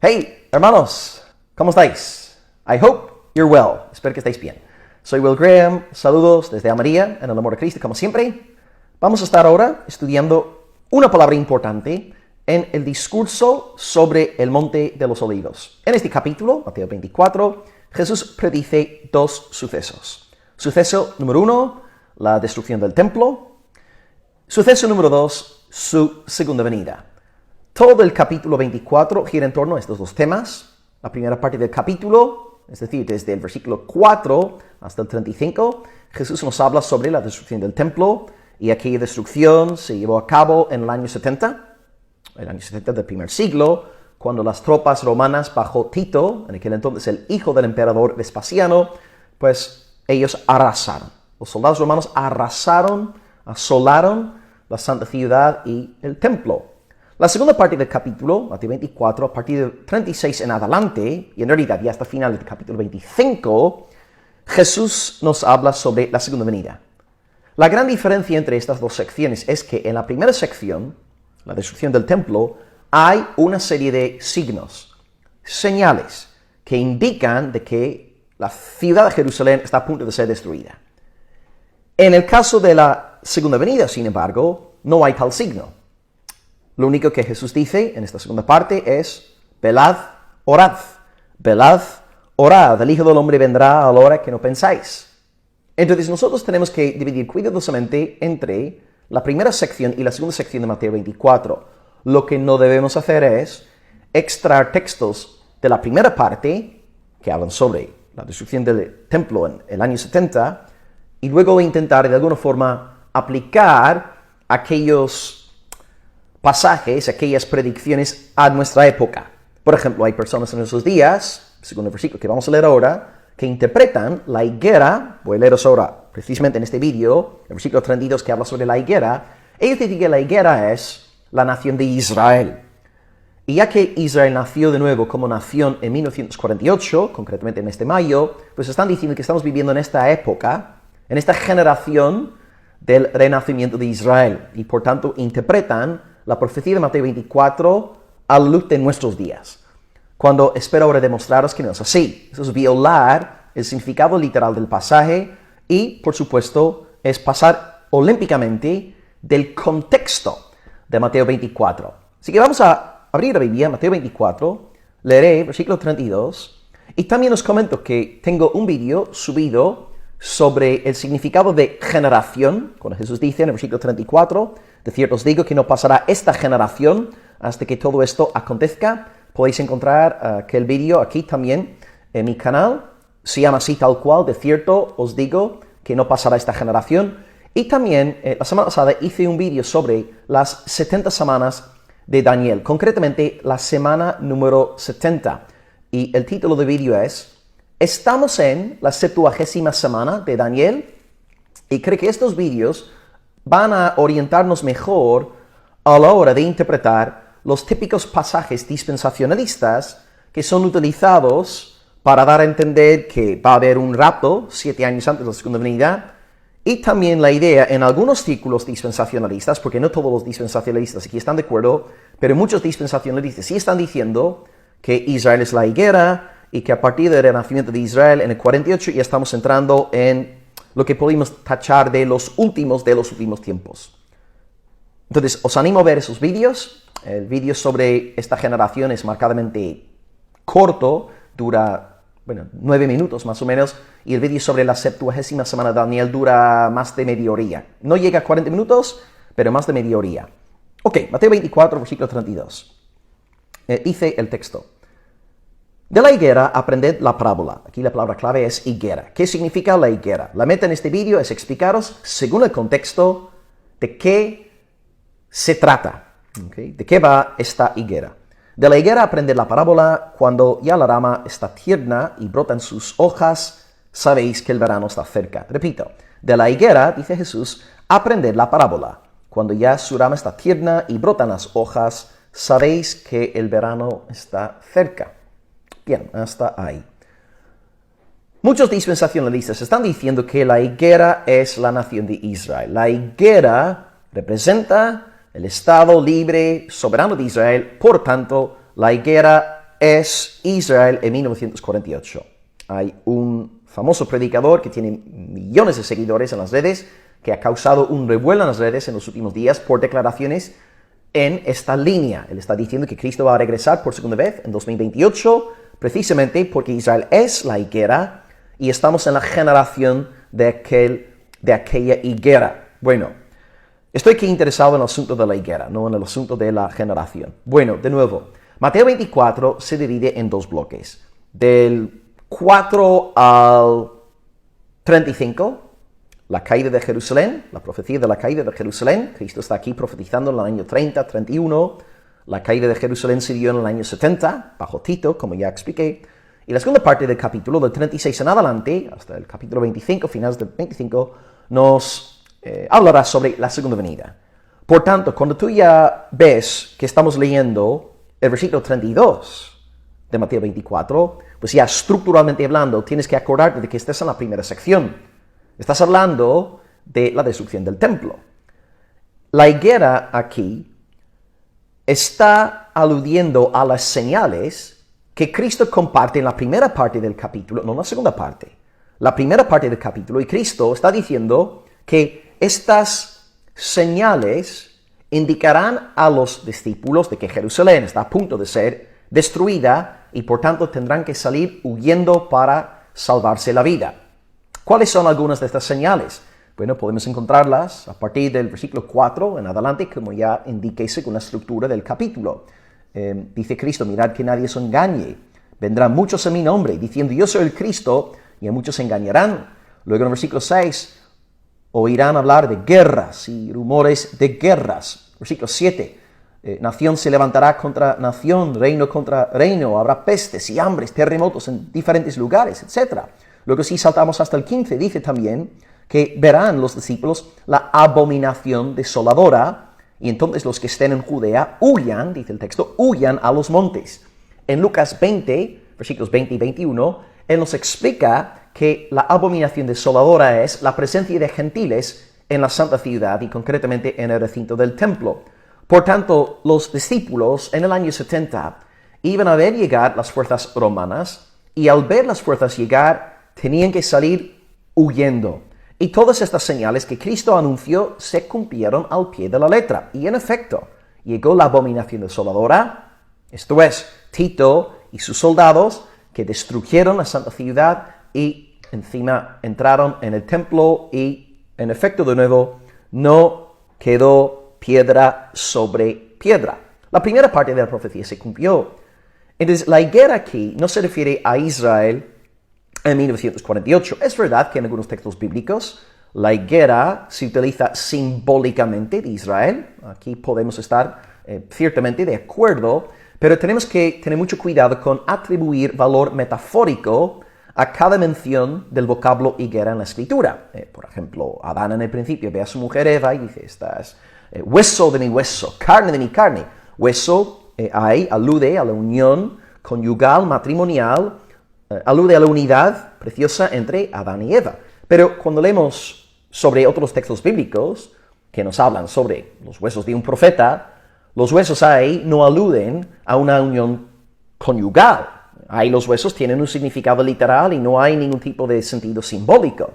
Hey, hermanos, ¿cómo estáis? I hope you're well. Espero que estéis bien. Soy Will Graham, saludos desde Almería, en el amor de Cristo, como siempre. Vamos a estar ahora estudiando una palabra importante en el discurso sobre el Monte de los Olivos. En este capítulo, Mateo 24, Jesús predice dos sucesos. Suceso número 1, la destrucción del templo. Suceso número 2, su segunda venida. Todo el capítulo 24 gira en torno a estos dos temas. La primera parte del capítulo, es decir, desde el versículo 4 hasta el 35, Jesús nos habla sobre la destrucción del templo, y aquella destrucción se llevó a cabo en el año 70 del primer siglo, cuando las tropas romanas bajo Tito, en aquel entonces el hijo del emperador Vespasiano, pues ellos arrasaron. Los soldados romanos asolaron la santa ciudad y el templo. La segunda parte del capítulo, Mateo 24, a partir del 36 en adelante, y en realidad ya hasta el final del capítulo 25, Jesús nos habla sobre la segunda venida. La gran diferencia entre estas dos secciones es que en la primera sección, la destrucción del templo, hay una serie de signos, señales, que indican de que la ciudad de Jerusalén está a punto de ser destruida. En el caso de la segunda venida, sin embargo, no hay tal signo. Lo único que Jesús dice en esta segunda parte es, velad, orad, el Hijo del Hombre vendrá a la hora que no pensáis. Entonces nosotros tenemos que dividir cuidadosamente entre la primera sección y la segunda sección de Mateo 24. Lo que no debemos hacer es extraer textos de la primera parte, que hablan sobre la destrucción del templo en el año 70, y luego intentar de alguna forma aplicar aquellos pasajes, aquellas predicciones a nuestra época. Por ejemplo, hay personas en esos días, según el versículo que vamos a leer ahora, que interpretan la higuera. Voy a leeros ahora, precisamente en este vídeo, el versículo 32 que habla sobre la higuera. Ellos dicen que la higuera es la nación de Israel. Y ya que Israel nació de nuevo como nación en 1948, concretamente en este mayo, pues están diciendo que estamos viviendo en esta época, en esta generación del renacimiento de Israel. Y por tanto interpretan la profecía de Mateo 24 a la luz de nuestros días. Cuando espero ahora demostraros que no es así. Eso es violar el significado literal del pasaje y, por supuesto, es pasar olímpicamente del contexto de Mateo 24. Así que vamos a abrir la Biblia, Mateo 24, leeré versículo 32 y también os comento que tengo un vídeo subido sobre el significado de generación, cuando Jesús dice en el versículo 34, de cierto os digo que no pasará esta generación hasta que todo esto acontezca. Podéis encontrar aquel vídeo aquí también en mi canal. Se llama así tal cual, de cierto os digo que no pasará esta generación. Y también la semana pasada hice un vídeo sobre las 70 semanas de Daniel, concretamente la semana número 70. Y el título del vídeo es ¿Estamos en la 70ª semana de Daniel? Y creo que estos vídeos van a orientarnos mejor a la hora de interpretar los típicos pasajes dispensacionalistas que son utilizados para dar a entender que va a haber un rapto 7 años antes de la segunda venida, y también la idea en algunos círculos dispensacionalistas, porque no todos los dispensacionalistas aquí están de acuerdo, pero muchos dispensacionalistas sí están diciendo que Israel es la higuera y que a partir del renacimiento de Israel en el 48 ya estamos entrando en lo que podemos tachar de los últimos tiempos. Entonces, os animo a ver esos vídeos. El vídeo sobre esta generación es marcadamente corto, dura 9 minutos más o menos, y el vídeo sobre la 70ª semana de Daniel dura más de media horilla. No llega a 40 minutos, pero más de media horilla. Ok, Mateo 24, versículo 32. Dice el texto. De la higuera aprended la parábola. Aquí la palabra clave es higuera. ¿Qué significa la higuera? La meta en este vídeo es explicaros, según el contexto, de qué se trata. ¿Okay? ¿De qué va esta higuera? De la higuera aprended la parábola. Cuando ya la rama está tierna y brotan sus hojas, sabéis que el verano está cerca. Repito, de la higuera, dice Jesús, aprended la parábola. Cuando ya su rama está tierna y brotan las hojas, sabéis que el verano está cerca. Bien, hasta ahí. Muchos dispensacionalistas están diciendo que la higuera es la nación de Israel. La higuera representa el Estado libre, soberano de Israel. Por tanto, la higuera es Israel en 1948. Hay un famoso predicador que tiene millones de seguidores en las redes, que ha causado un revuelo en las redes en los últimos días por declaraciones en esta línea. Él está diciendo que Cristo va a regresar por segunda vez en 2028, precisamente porque Israel es la higuera y estamos en la generación de aquella higuera. Bueno, estoy aquí interesado en el asunto de la higuera, no en el asunto de la generación. Bueno, de nuevo, Mateo 24 se divide en dos bloques. Del 4 al 35, la caída de Jerusalén, la profecía de la caída de Jerusalén. Cristo está aquí profetizando en el año 30, 31. La caída de Jerusalén se dio en el año 70, bajo Tito, como ya expliqué. Y la segunda parte del capítulo, del 36 en adelante, hasta el capítulo 25, finales del 25, nos hablará sobre la segunda venida. Por tanto, cuando tú ya ves que estamos leyendo el versículo 32 de Mateo 24, pues ya estructuralmente hablando, tienes que acordarte de que estás en la primera sección. Estás hablando de la destrucción del templo. La higuera aquí está aludiendo a las señales que Cristo comparte en la primera parte del capítulo, no en la segunda parte. La primera parte del capítulo, y Cristo está diciendo que estas señales indicarán a los discípulos de que Jerusalén está a punto de ser destruida y por tanto tendrán que salir huyendo para salvarse la vida. ¿Cuáles son algunas de estas señales? Bueno, podemos encontrarlas a partir del versículo 4 en adelante, como ya indiqué según la estructura del capítulo. Dice Cristo, mirad que nadie os engañe. Vendrán muchos en mi nombre, diciendo yo soy el Cristo, y a muchos se engañarán. Luego en el versículo 6, oirán hablar de guerras y rumores de guerras. Versículo 7, nación se levantará contra nación, reino contra reino, habrá pestes y hambres, terremotos en diferentes lugares, etc. Luego si saltamos hasta el 15, dice también que verán los discípulos la abominación desoladora, y entonces los que estén en Judea huyan, dice el texto, huyan a los montes. En Lucas 20, versículos 20 y 21, él nos explica que la abominación desoladora es la presencia de gentiles en la santa ciudad y concretamente en el recinto del templo. Por tanto, los discípulos en el año 70 iban a ver llegar las fuerzas romanas y al ver las fuerzas llegar tenían que salir huyendo. Y todas estas señales que Cristo anunció se cumplieron al pie de la letra. Y en efecto, llegó la abominación desoladora, esto es, Tito y sus soldados que destruyeron la santa ciudad y encima entraron en el templo y, en efecto, de nuevo, no quedó piedra sobre piedra. La primera parte de la profecía se cumplió. Entonces, la higuera aquí no se refiere a Israel en 1948. Es verdad que en algunos textos bíblicos la higuera se utiliza simbólicamente de Israel. Aquí podemos estar ciertamente de acuerdo, pero tenemos que tener mucho cuidado con atribuir valor metafórico a cada mención del vocablo higuera en la Escritura. Por ejemplo, Adán en el principio ve a su mujer Eva y dice, esta es hueso de mi hueso, carne de mi carne. Hueso ahí alude a la unión conyugal, matrimonial, alude a la unidad preciosa entre Adán y Eva. Pero cuando leemos sobre otros textos bíblicos que nos hablan sobre los huesos de un profeta, los huesos ahí no aluden a una unión conyugal. Ahí los huesos tienen un significado literal y no hay ningún tipo de sentido simbólico.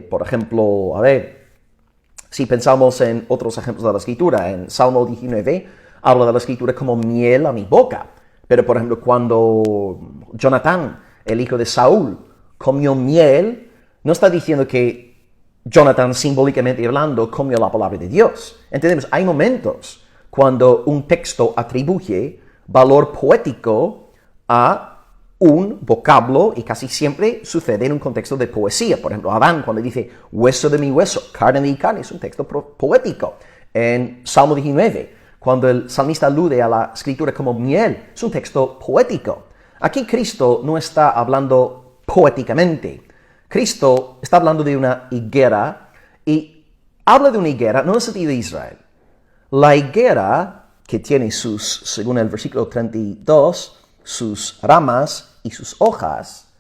Por ejemplo, si pensamos en otros ejemplos de la Escritura, en Salmo 19 habla de la Escritura como miel a mi boca. Pero, por ejemplo, cuando Jonatán, el hijo de Saúl, comió miel, no está diciendo que Jonatán, simbólicamente hablando, comió la palabra de Dios. Entendemos, hay momentos cuando un texto atribuye valor poético a un vocablo y casi siempre sucede en un contexto de poesía. Por ejemplo, Adán cuando dice hueso de mi hueso, carne de mi carne, es un texto poético. En Salmo 19, cuando el salmista alude a la Escritura como miel, es un texto poético. Aquí Cristo no está hablando poéticamente. Cristo está hablando de una higuera y habla de una higuera no en el sentido de Israel. La higuera que tiene según el versículo 32, sus ramas y sus hojas,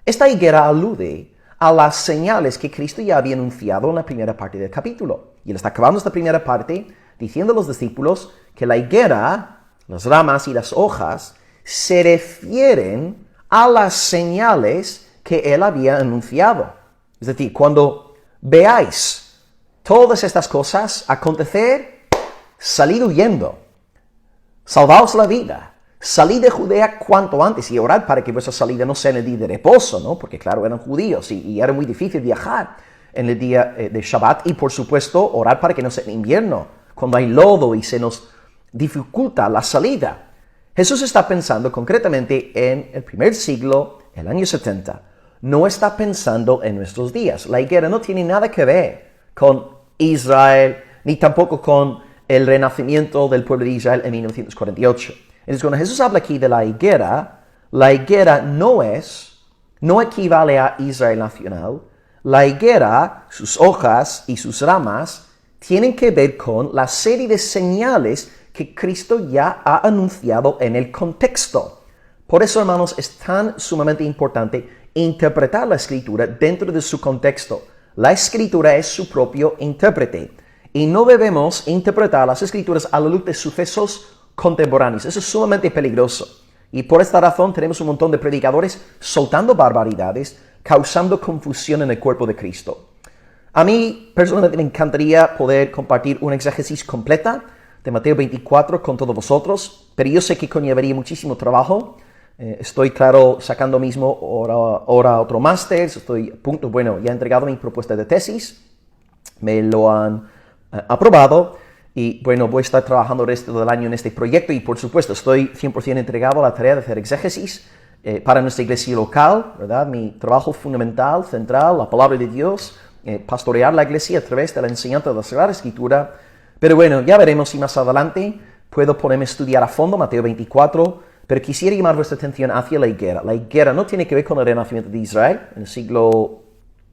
esta higuera alude a las señales que Cristo ya había anunciado en la primera parte del capítulo. Y él está acabando esta primera parte diciendo a los discípulos que la higuera, las ramas y las hojas, se refieren a las señales que él había anunciado. Es decir, cuando veáis todas estas cosas acontecer, salid huyendo, salvaos la vida, salid de Judea cuanto antes y orad para que vuestra salida no sea en el día de reposo, ¿no? Porque claro, eran judíos y era muy difícil viajar en el día de Shabbat, y por supuesto orar para que no sea en invierno, cuando hay lodo y se nos dificulta la salida. Jesús está pensando concretamente en el primer siglo, el año 70. No está pensando en nuestros días. La higuera no tiene nada que ver con Israel, ni tampoco con el renacimiento del pueblo de Israel en 1948. Entonces, cuando Jesús habla aquí de la higuera no equivale a Israel nacional. La higuera, sus hojas y sus ramas, tienen que ver con la serie de señales que Cristo ya ha anunciado en el contexto. Por eso, hermanos, es tan sumamente importante interpretar la Escritura dentro de su contexto. La Escritura es su propio intérprete y no debemos interpretar las Escrituras a la luz de sucesos contemporáneos. Eso es sumamente peligroso. Y por esta razón tenemos un montón de predicadores soltando barbaridades, causando confusión en el cuerpo de Cristo. A mí personalmente me encantaría poder compartir una exégesis completa de Mateo 24 con todos vosotros, pero yo sé que conllevaría muchísimo trabajo. Estoy, claro, sacando mismo ahora otro máster, estoy a punto, ya he entregado mi propuesta de tesis, me lo han aprobado y voy a estar trabajando el resto del año en este proyecto y por supuesto estoy 100% entregado a la tarea de hacer exégesis para nuestra iglesia local, ¿verdad? Mi trabajo fundamental, central, la palabra de Dios, pastorear la iglesia a través de la enseñanza de la Sagrada Escritura. Pero ya veremos si más adelante puedo ponerme a estudiar a fondo Mateo 24, pero quisiera llamar vuestra atención hacia la higuera. La higuera no tiene que ver con el renacimiento de Israel. En el siglo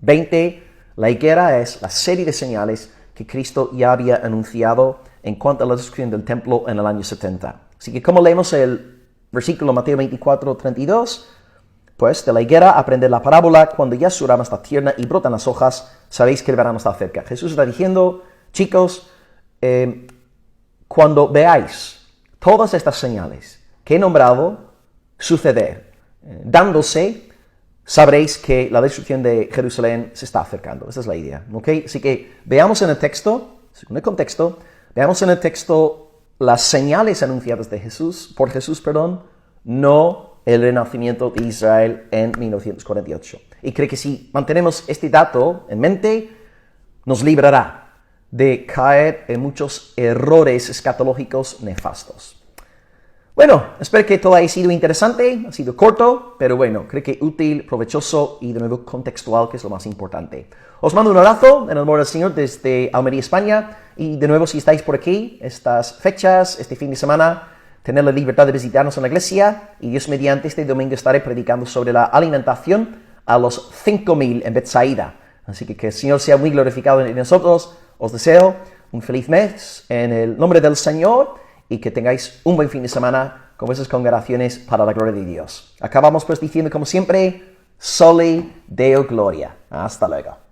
XX, la higuera es la serie de señales que Cristo ya había anunciado en cuanto a la destrucción del templo en el año 70. Así que como leemos el versículo Mateo 24, 32, pues de la higuera aprended la parábola, cuando ya su rama está tierna y brotan las hojas, sabéis que el verano está cerca. Jesús está diciendo, chicos, cuando veáis todas estas señales que he nombrado suceder, dándose, sabréis que la destrucción de Jerusalén se está acercando. Esa es la idea, ¿ok? Así que veamos en el texto, según el contexto, veamos en el texto las señales anunciadas por Jesús, no el renacimiento de Israel en 1948. Y creo que si mantenemos este dato en mente, nos librará de caer en muchos errores escatológicos nefastos. Espero que todo haya sido interesante, ha sido corto, pero creo que útil, provechoso y de nuevo contextual, que es lo más importante. Os mando un abrazo en el amor del Señor desde Almería, España, y de nuevo si estáis por aquí, estas fechas, este fin de semana, tener la libertad de visitarnos en la iglesia, y Dios mediante este domingo estaré predicando sobre la alimentación a los 5,000 en Bethsaida. Así que el Señor sea muy glorificado en nosotros. Os deseo un feliz mes en el nombre del Señor y que tengáis un buen fin de semana con vuestras congregaciones para la gloria de Dios. Acabamos pues diciendo como siempre, Soli Deo Gloria. Hasta luego.